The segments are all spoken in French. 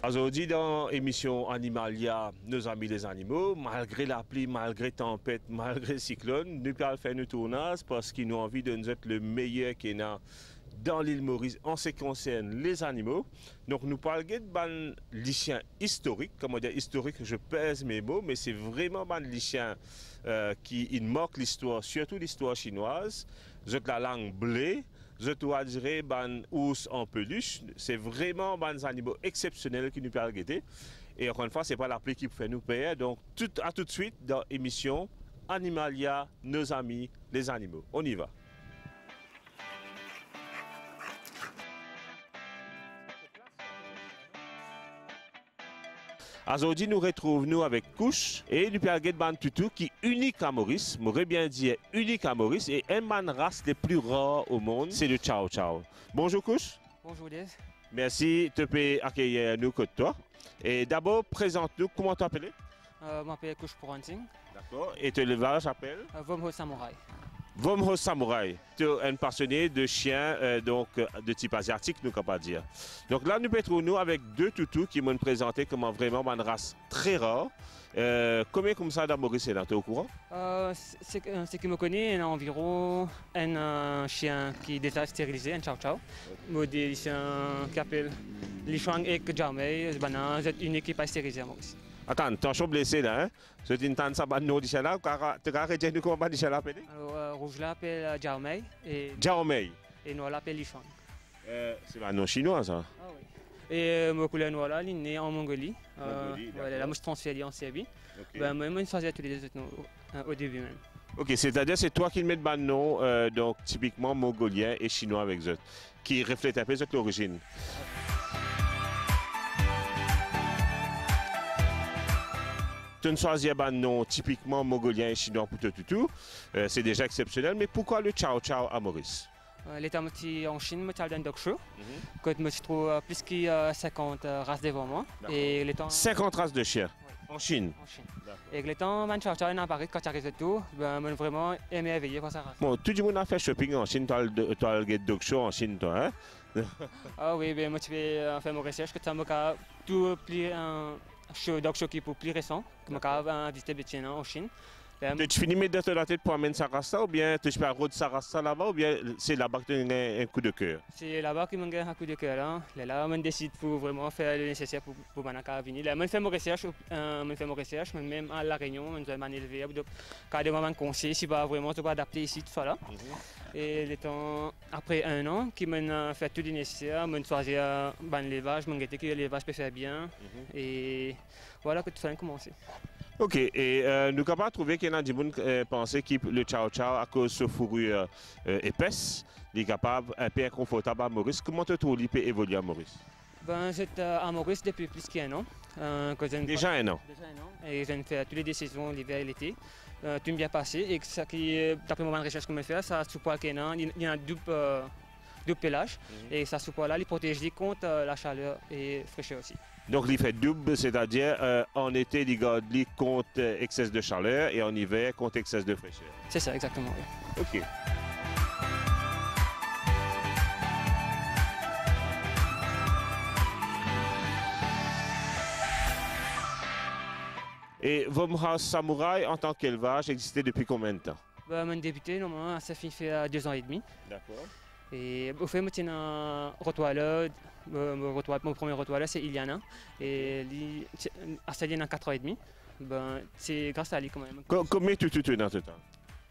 Aujourd'hui, dans l'émission Animalia, nos amis les animaux, malgré la pluie, malgré tempête, malgré cyclone, nous allons faire nos tournages parce qu'ils ont envie de nous être le meilleur qu'il y a dans l'île Maurice en ce qui concerne les animaux. Donc nous parlons de lichiens historiques, comme on dit historique, je pèse mes mots, mais c'est vraiment des lichiens qui marquent l'histoire, surtout l'histoire chinoise. C'est la langue blé. Je dois dire ban ours en peluche, c'est vraiment des animaux exceptionnels qui nous permettent de guetter. Et encore une fois, ce n'est pas la pluie qui fait nous payer. Donc à tout de suite dans l'émission Animalia, nos amis, les animaux. On y va. Aujourd'hui, nous retrouvons avec Couche et du Père Ban Tutu qui est unique à Maurice, m'aurait bien dit unique à Maurice et une race les plus rares au monde, c'est le Chow Chow. Bonjour Couche. Bonjour Dave. Merci de accueillir nous que toi. Et d'abord, présente-nous, comment tu t'appelles? Je m'appelle Couche pour Hunting. D'accord. Et ton élevage s'appelle? Vomho Samurai. Vomho Samurai, tu es un passionné de chiens de type asiatique, nous on pas dire. Donc là, nous retrouvons avec deux toutous qui m'ont présenté comme vraiment une race très rare. Combien comme ça dans Maurice, tu es au courant? Ce qui me connaît, il y a environ un chien qui est déjà stérilisé, un Chow Chow. Des chiens qui appellent les Shuang et Jiaomei, c'est unique qui n'est pas stérilisé à Maurice. Attends, tu es chaud là, hein? C'est une tante sabano de chala, tu as arrêté de comment de chala appelé? Alors, rouge l'appelle Jiaomei et Jiaomei. Et noir l'appelle Li Shuang. C'est un nom chinois ça? Ah oui. Et mon couleur noir là, il est né en Mongolie. Voilà, là, moi je transféré en Serbie. Ben, moi, je faisais tous les deux au début même. Ok, c'est-à-dire c'est toi qui mets le nom, donc typiquement mongolien et chinois avec eux, qui reflète un peu l'origine. Tu ne choisis pas un nom typiquement mongolien et chinois pour tout. C'est déjà exceptionnel, mais pourquoi le Chow Chow à Maurice? L'état en Chine, je suis un dog show. Quand je trouve plus que 50 races de moi. 50 races de chiens? Oui. En Chine? En Chine. Et le temps, je suis à Paris, quand j'arrive de tout, je vraiment émerveillé par sa race. Bon, tout le monde a fait shopping en Chine, tu as le dog show en Chine, toi, hein? Ah oui, ben, moi je vais faire mon recherche, que ça me tout plus dog show qui est plus récent, que je visité Beijing en Chine. Tu finis de la tête pour amener sa race ou bien tu peux rôder sa race là-bas ou bien c'est là-bas que tu as un coup de cœur? C'est là-bas que j'ai un coup de cœur. Là, je décide pour vraiment faire le nécessaire pour venir. Là, je fais mon recherche, même à La Réunion, je vais élever. Quand je me conseille, si vraiment tu vas adapter ici, tout ça là. Et le temps, après un an, qui m'a fait tout le nécessaire, je choisi l'élevage, je me que l'élevage peut faire bien. Et voilà que tout ça a commencé. Ok, et nous avons trouvé qu'il y a des gens qui pensaient que le Chow Chow, à cause de sa fourrure épaisse, est capable un peu inconfortable à Maurice. Comment tu trouves qu'il peut évoluer à Maurice? J'étais à Maurice depuis plus qu'un an. Déjà un an? Déjà un an. Et j'ai fait toutes les saisons, l'hiver et l'été. Tout bien passé. Et ça qui, d'après mon recherche que je fais, ça suppose qu'il y a un double pelage. Et ça suppose là, il protège contre la chaleur et fraîcheur aussi. Donc, il fait double, c'est-à-dire en été, il garde contre excès de chaleur et en hiver, contre excès de fraîcheur. C'est ça, exactement. Oui. Ok. Et Vomho Samurai, en tant qu'élevage, existait depuis combien de temps? Mon débuté, normalement, ça fait 2 ans et demi. D'accord. Et au fait, moi, j'ai un Rottweiler. Mon premier Rottweiler, c'est Iliana. Et il a 4 ans et demi. C'est grâce à lui quand même. Combien tu as dans ce temps?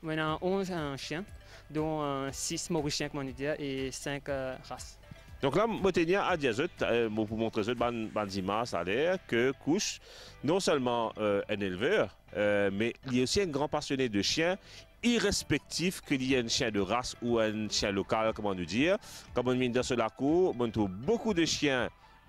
On a 11 chiens, dont 6 mauriciens, comme on dit, et 5 races. Donc là, je tenais à dire, pour montrer ça a l'air que Couche, non seulement un éleveur, mais il est aussi un grand passionné de chiens, irrespectif qu'il y ait un chien de race ou un chien local, comment nous dire. Comme on vient dans ce cour, on trouve beaucoup de chiens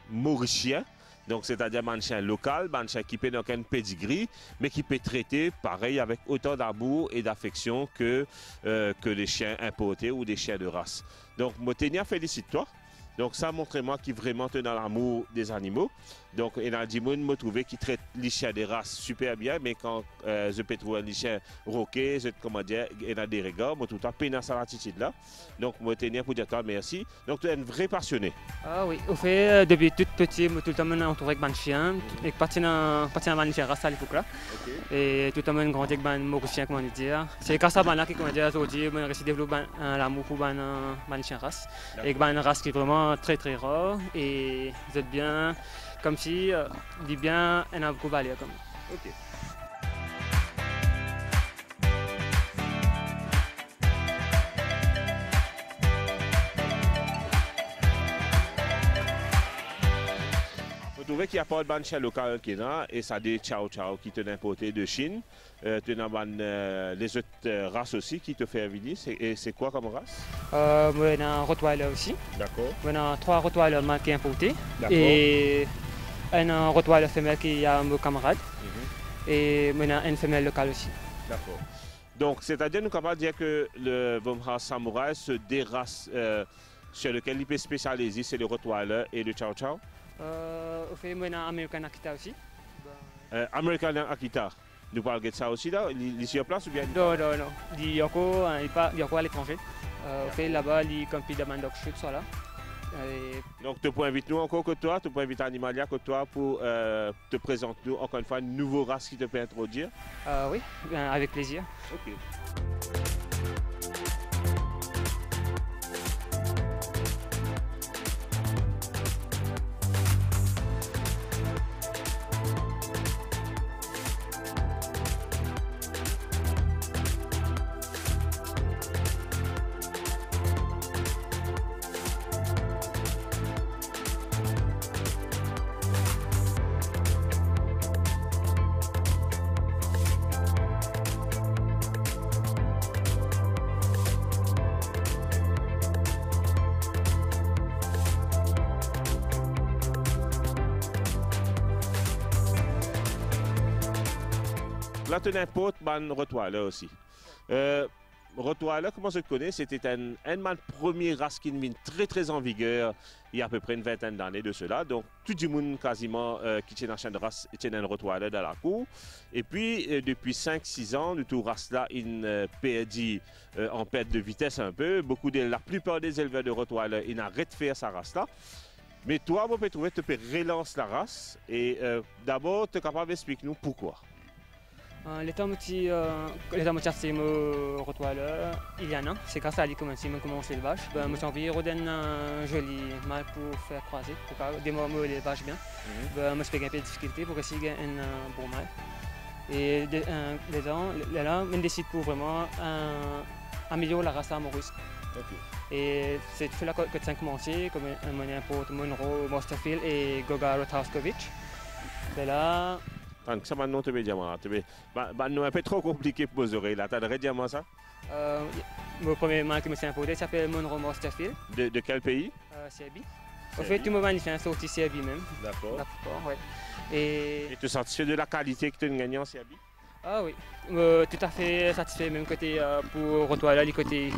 mauriciens. Donc, c'est-à-dire un chien local, un chien qui peut dans un pedigree, mais qui peut traiter pareil avec autant d'amour et d'affection que les chiens importés ou des chiens de race. Donc, Motenia, félicite-toi. Donc ça montre moi qui vraiment dans l'amour des animaux. Donc il y a des gens me trouvé qui traitent les chiens des races super bien, mais quand je peux trouver un chien roquet, je comment dire, il y a des regards, moi tout le temps peine à cette attitude là. Donc moi tenir pour dire toi merci. Donc tu es un vrai passionné. Ah oui, au fait depuis tout petit, moi tout le temps me entouré avec ban chien, et parti dans ban chien race à l'époque là. Et tout le temps me grandi avec ban mauricien comment dire. C'est grâce à ban là que comment dire aujourd'hui, moi réussi développer l'amour pour ban chien race. Et ban race qui est vraiment très très rare et vous êtes bien comme si dit bien un a beaucoup valeur comme. Ok. Vous trouvez qu'il n'y a pas de ban chien local au Kenya et ça des Chow Chow qui te importé de Chine. Tu as les autres races aussi qui te fait venir. Et c'est quoi comme race? Moi, on a un Rottweiler aussi. D'accord. On a 3 Rottweilers mâles qui sont importés. Et un Rottweiler femelle qui est à mon camarade. Et on a une femelle locale aussi. D'accord. Donc, c'est-à-dire, nous sommes capables de dire que le Vomha Samouraï, ce deux races sur lesquelles il peut spécialiser, c'est le Rottweiler et le Chow Chow? Au fait, moi, on a American Akita aussi. American Akita. Nous parlons de ça aussi là, il est sur place ou bien? Non. Il y a encore à l'étranger. Au fait, là-bas, il compte de Mandok Chute, ça là. Donc, tu peux inviter nous encore que toi, tu peux inviter Animalia que toi pour te présenter nous encore une fois une nouvelle race qui te peut introduire? Oui, avec plaisir. Ok. Là, tu as un pote, un Rottweiler aussi. Rottweiler, comment je te connais, c'était un premier race qui est très très en vigueur il y a à peu près une vingtaine d'années de cela. Donc tout le monde quasiment qui tient un chien de race tient un Rottweiler dans la cour. Et puis depuis 5-6 ans, le tout race là, il perdit en perte de vitesse un peu. La plupart des éleveurs de Rottweiler, ils arrêtent de faire sa race là. Mais toi, on peut trouver, tu peux relancer la race. Et d'abord, tu es capable d'expliquer nous pourquoi. L'état moitié c'est mon Rottweiler, il y en a. C'est grâce à lui que j'ai commencé le vache. Je me suis envoyé un joli mâle pour faire croiser, pour démarrer les vaches bien. Je me suis fait un peu de difficulté pour essayer un bon mâle. Et là, je décide pour vraiment améliorer la race à mon risque. Et c'est tout là que tu as commencé, comme un pote Monroe Mosterfield et Goga Rothauskovich. Et là, ça maintenant tu veux dire moi, non un peu trop compliqué pour vos oreilles là. Tu as dire moi ça? Mon premier mâle qui me s'est imposé s'appelle Monroe Mosterfield. De quel pays? Serbie. En fait, tout le monde est sorti Serbie même. D'accord. Ouais. Et tu es satisfait de la qualité que tu as gagnée en Serbie? Ah oui, tout à fait satisfait, même côté pour Rottweiler, les côtés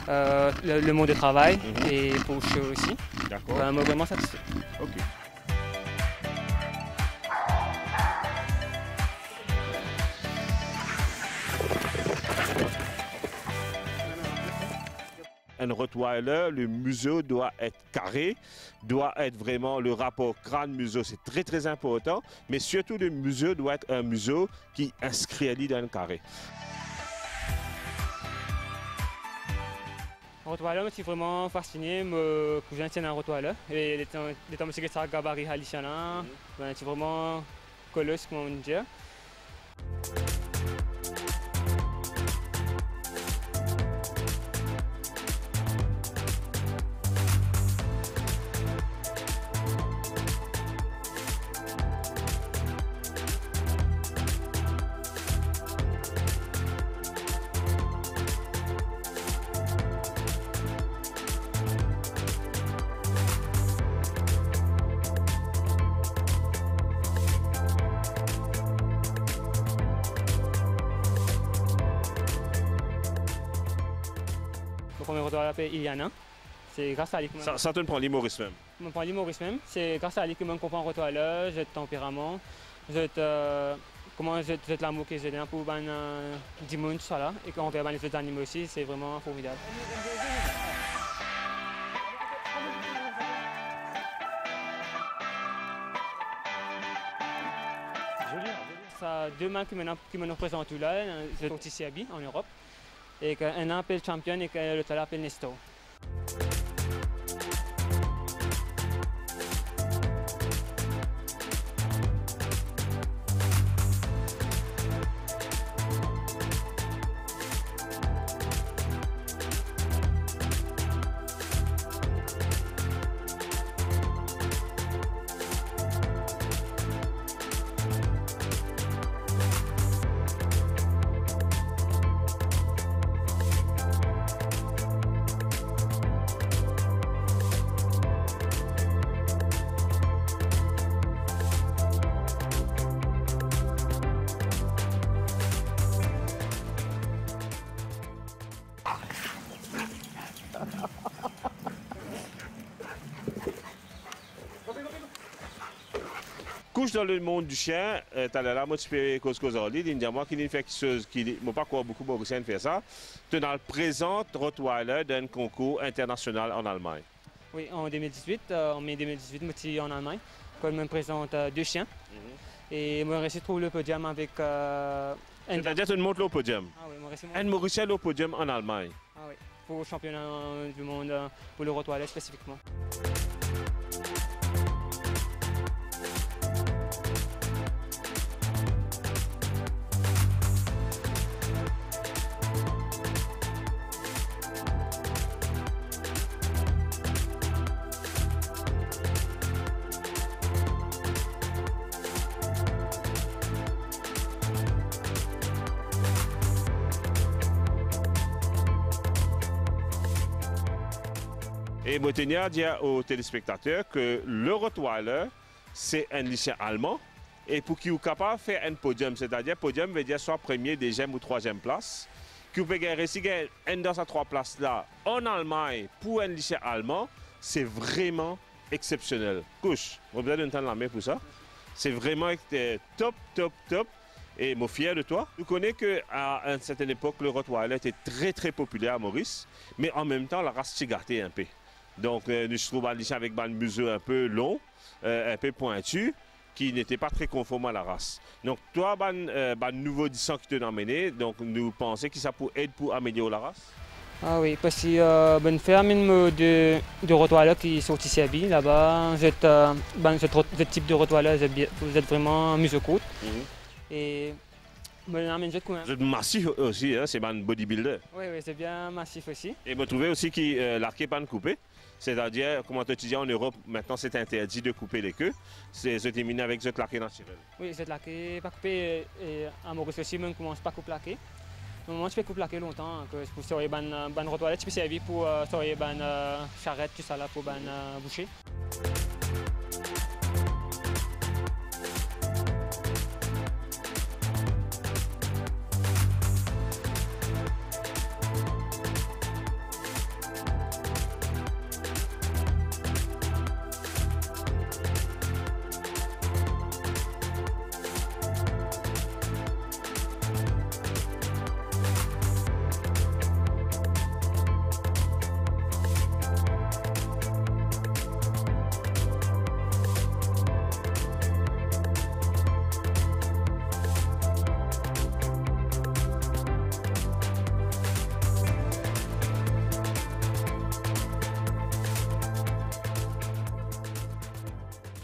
le monde de travail et pour Chou aussi. D'accord. Vraiment satisfait. Ok. Un Rottweiler, le museau doit être carré, doit être vraiment le rapport crâne-museau, c'est très très important, mais surtout le museau doit être un museau qui inscrit dans le carré. Rottweiler, je suis vraiment fasciné, je suis un Rottweiler, et les temps que ça gabarit haliciana, c'est vraiment colosse, comment on dit. Le premier Rottweiler s'appelle Iliana. C'est grâce à lui que Ça te prend l'humorisme même. je prends l'humorisme même. C'est grâce à lui que je comprends Rottweiler, j'ai le tempérament, comment j'ai l'amour que j'ai pour ben du monde tout ça là et qu'on verra les autres animaux aussi, c'est vraiment formidable. Ça a 2 mains qui me représentent tout là, je suis ici à Bi, en Europe, et un appelle champion et que l'autre appelle Nestor. Couche dans le monde du chien, tu as là, moi, tu peux causer il dit moi qui fait quelque chose qui ne pas quoi beaucoup Mauricien faire ça. Tu es dans le présent Rottweiler d'un concours international en Allemagne. Oui, en 2018, en mai 2018, je suis en Allemagne, quand je me présente 2 chiens. Et moi, je trouve le podium avec. C'est-à-dire que tu montes au podium. Ah oui, un Mauricien au podium en Allemagne. Ah oui, pour le championnat du monde, pour le Rottweiler spécifiquement. Et je tenais à dire aux téléspectateurs que le Rottweiler, c'est un lycée allemand. Et pour qu'il soit capable de faire un podium, c'est-à-dire podium veut dire soit premier, deuxième ou troisième place, qu'il peut gagner un dans ces 3 places-là en Allemagne pour un lycée allemand, c'est vraiment exceptionnel. Couche, on a besoin d'un temps de la main pour ça. C'est vraiment top, top, top. Et je suis fier de toi. Tu connais qu'à une certaine époque, le Rottweiler était très, très populaire à Maurice, mais en même temps, la race s'est gâtée un peu. Donc, nous trouvons un lycée avec un museau un peu long, un peu pointu, qui n'était pas très conforme à la race. Donc, toi, nouveau 10 ans qui t'a emmené, donc nous pensons que ça peut aider pour améliorer la race. Ah oui, parce que une ferme de Rottweiler qui sont ici à Bi, là-bas, ce type de Rottweiler, vous êtes vraiment museau-côte. Et vous êtes massif aussi, hein, c'est un bodybuilder. Oui, oui, c'est bien massif aussi. Et vous trouvez aussi que l'arc n'est pas coupé. C'est-à-dire, comme on te dit en Europe, maintenant c'est interdit de couper les queues. C'est terminé avec ce laqué naturel. Oui, ce laqué pas coupé. Et à Maurice aussi, on ne commence pas à couper laqué. Normalement, tu peux couper laqué longtemps. Pour faire une Rottweiler, tu peux servir pour faire une charrette, tout ça là, pour boucher.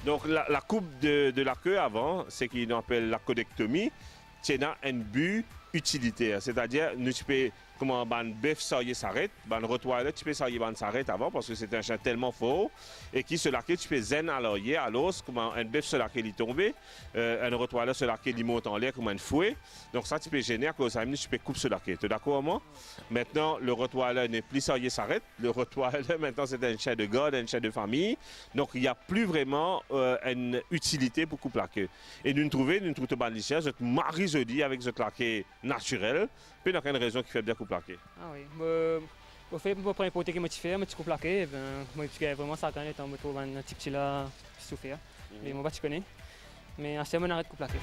Donc la coupe de la queue avant, c'est qu'on appelle la codectomie, c'est un but utilitaire. C'est-à-dire, nous tu peux, comment un bœuf s'arrête, un Rottweiler, tu peux s'arrête avant parce que c'est un chien tellement fort et qui se laquer, tu peux zen à l'oreiller, à l'os, comme un bœuf se laquer, il tombe, un Rottweiler se laquer, il monte en l'air comme un fouet. Donc ça, tu peux gêner à cause de ça, tu peux couper se laquer. Tu es d'accord avec moi? Maintenant, le Rottweiler n'est plus s'arrête. Le Rottweiler, maintenant, c'est un chien de garde, un chien de famille. Donc, il n'y a plus vraiment une utilité pour couper la queue. Et nous trouvons un lycée, je marie jeudi avec ce laqué naturel. Puis, il n'y a aucune raison qui fait bien couper la queue. Ah oui. Au fait, pour prendre un poté qui m'a fait, un petit coup plaqué, et ben, moi, je suis vraiment ça quand même, étant trouve un petit petit là, souffert. Mais moi, tu connais. Mais assez, on arrête de coup plaqué.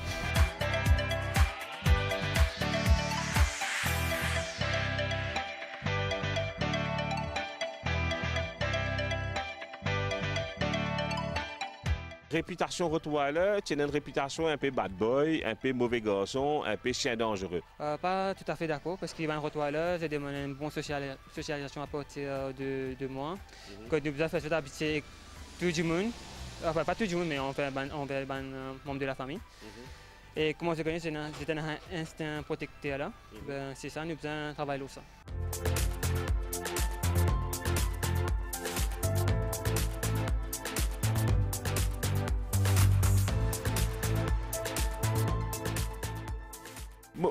Réputation Rottweiler, tu as une réputation un peu bad boy, un peu mauvais garçon, un peu chien dangereux. Pas tout à fait d'accord, parce qu'il va un Rottweiler, j'ai demandé une bonne socialisation à partir de moi. Quand nous avons fait habiter tout le monde, enfin pas tout le monde, mais on fait un membre de la famille. Et comment je connais, j'ai un instinct protecteur là. Ben, c'est ça, nous avons travaillé ça.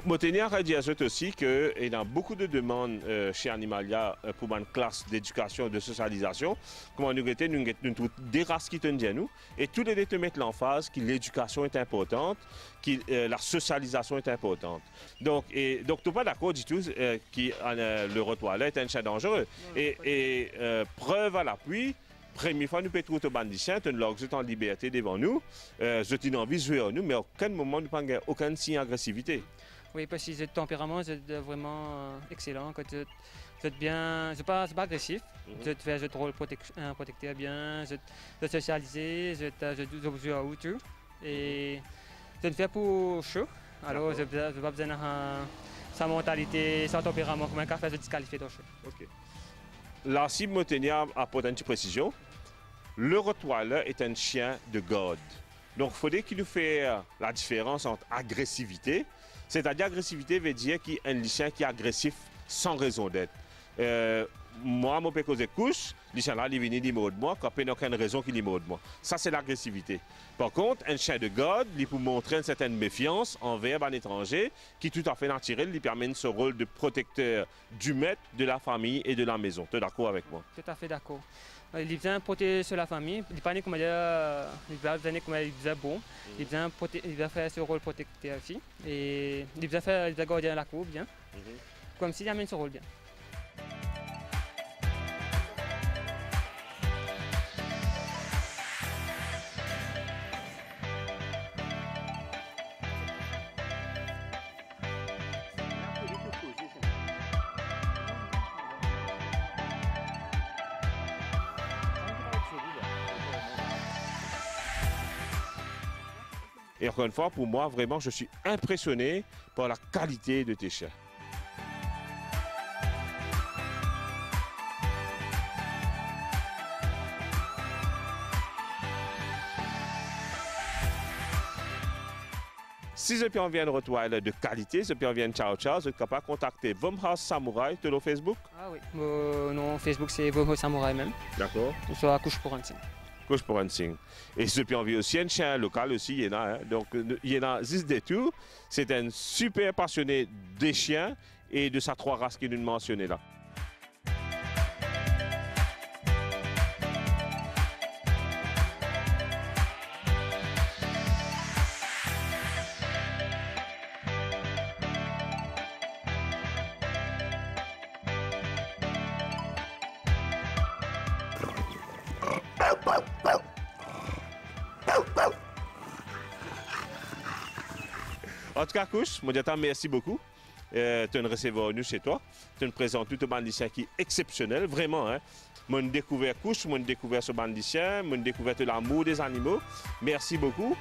Je tenais à dire aussi qu'il y a beaucoup de demandes chez Animalia pour une classe d'éducation et de socialisation. Comment nous avons des races qui tiennent nous et tous les deux te mettent l'emphase que l'éducation est importante, que la socialisation est importante. Donc tu n'es pas d'accord du tout que le Rottweiler est un chien dangereux. Et preuve à l'appui, première fois, nous pouvons trouver au bandicien, nous avons en liberté devant nous, je t'ai envie de jouer à nous, mais à aucun moment, nous n'avons aucun signe d'agressivité. Oui, parce que le tempérament est vraiment excellent. Quand je suis bien, c'est pas agressif. Je fais le rôle protecteur bien, je socialiser, je joue à tout. Et je le fais pour chaud. Alors, je n'ai pas besoin de sa mentalité, son tempérament, comme un café, je disqualifie dans chaud. Okay. Là, si je tenais à apporter une petite précision, le Rottweiler est un chien de garde. Donc, il faudrait qu'il nous fasse la différence entre agressivité. C'est-à-dire agressivité veut dire qu'il y a un chien qui est agressif sans raison d'être. Moi, mon père cause couche, le chien là, il vient de moi, quand il n'y a aucune raison qu'il de moi. Ça, c'est l'agressivité. Par contre, un chien de garde, il peut montrer une certaine méfiance envers un étranger qui tout à fait naturel, lui permet ce rôle de protecteur du maître, de la famille et de la maison. Tu es d'accord avec moi? Tout à fait d'accord. Il vient protéger la famille, il pas comme il vient bon, il vient faire ce rôle protecteur aussi et il vient garder la cour bien, comme s'il amène ce rôle bien. Et encore une fois, pour moi, vraiment, je suis impressionné par la qualité de tes chiens. Si je peux en venir Rottweiler de qualité, je peux en venir Ciao Ciao, je suis capable de contacter Vomhaus Samurai de Facebook. Ah oui, mon Facebook c'est Vomhaus Samurai même. D'accord. Sur la couche pour un signe. Couche pour un signe. Et je peux en venir aussi un chien local aussi, il y en a. Hein. Donc il y en a 10 des tout. C'est un super passionné des chiens et de sa 3 races qu'il nous mentionnait là. En tout cas, Couche, je te merci beaucoup. Tu es un receveur nous chez toi. Tu nous présentes tout un bandicien qui est exceptionnel, vraiment. Hein. Moi, j'ai découvert Couche, moi, j'ai découvert ce bandicien, moi, j'ai découvert l'amour des animaux. Merci beaucoup.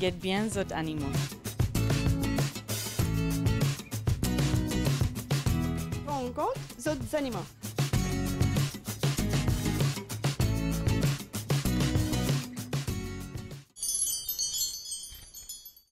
guette bien les autres animaux. On rencontre les autres animaux.